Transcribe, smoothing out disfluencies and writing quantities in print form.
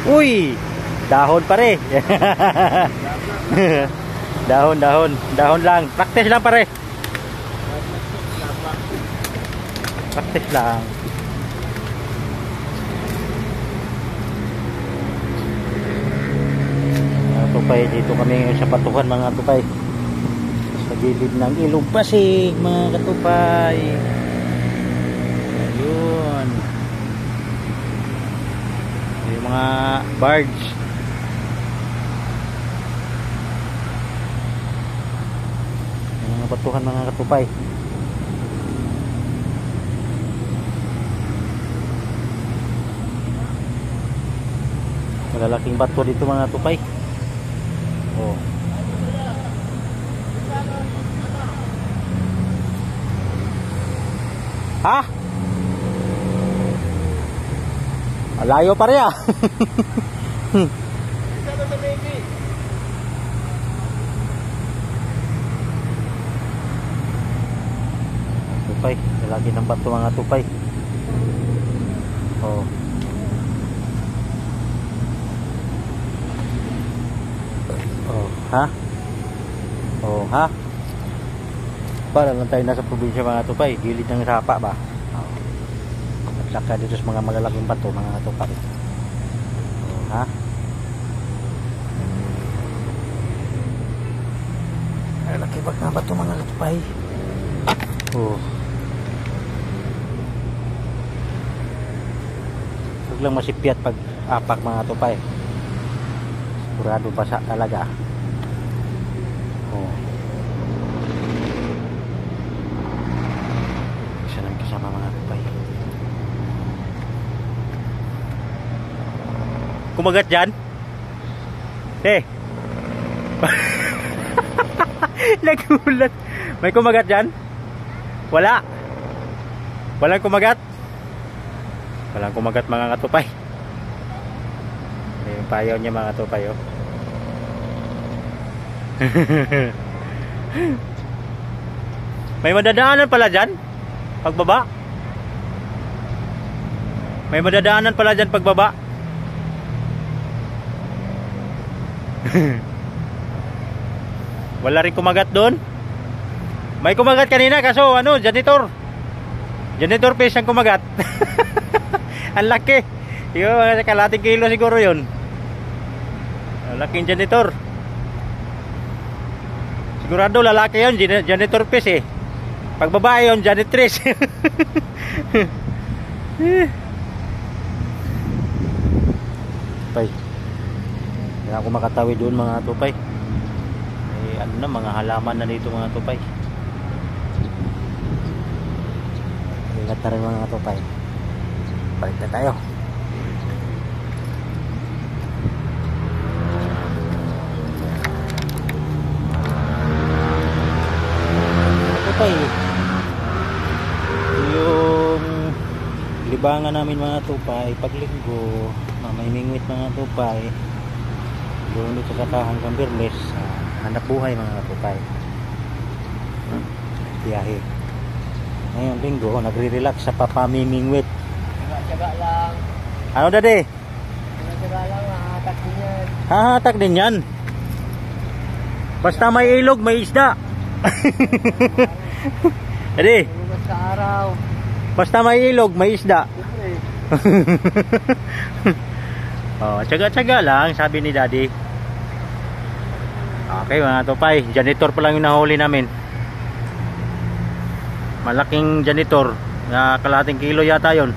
Uy, dahon pare. Dahon lang. Practice lang pare. Practice lang. Mga tupay, dito kami ngayon sa Patuhan mga tupay. Sa gilid ng Ilog Pasig mga katupay. Ayun. Yung mga barge. Yung mga Patuhan mga katupay. Malalaking bato dito mga tupay. Oh. Ha? Layo pa rin ah. Tupay, lalaki ng bato mga tupay. Oh. Oh, ha? Oh, ha? Para lang tayo nasa probinsya mga tupay, gilid ng sapa ba? Oh. At saka dito sa mga malalaking bato mga tupay. Oh, ha? Malaki ba nga bato mga tupay? Oh. Huwag lang masipyat pag apak mga tupay. Sigurado basa talaga. Oh. Isa lang kasama mga tupay. Kumagat dyan? Eh. Nagulat. May kumagat dyan? Wala. Walang kumagat. Walang kumagat mga katupay. Yung payaw niya mga tupay oh. May madadaanan pala dyan pagbaba. May madadaanan pala dyan pagbaba. Wala rin kumagat doon. May kumagat kanina kaso ano, janitor fish ang kumagat. Ang laki. Yung mga kalating kilo siguro yun. Laking janitor. Sigurado lalaki yun, janitor fish eh. Pag babae yun, janitress. Tupay. Hindi ako makatawid doon mga tupay. Eh, ano na, mga halaman na dito mga tupay. Ingat na rin mga tupay. Balik na tayo. Yung libangan namin mga tupay pag linggo, may mingwit mga tupay doon dito sa Kahanggang Birles, hanap buhay mga tupay, tiyahe. Ngayon linggo nagre-relax sa papamimingwit. Tsaga lang. Ano dade? Tsaga lang, hahatak din yan. Hahatak din yan. Basta may ilog may isda. Edi, basta araw. Basta may ilog, may isda. Oh, tsaga-tsaga lang, sabi ni Daddy. Okay mga tupay, janitor pa lang yung nahuli namin. Malaking janitor, na kalating kilo yata yon.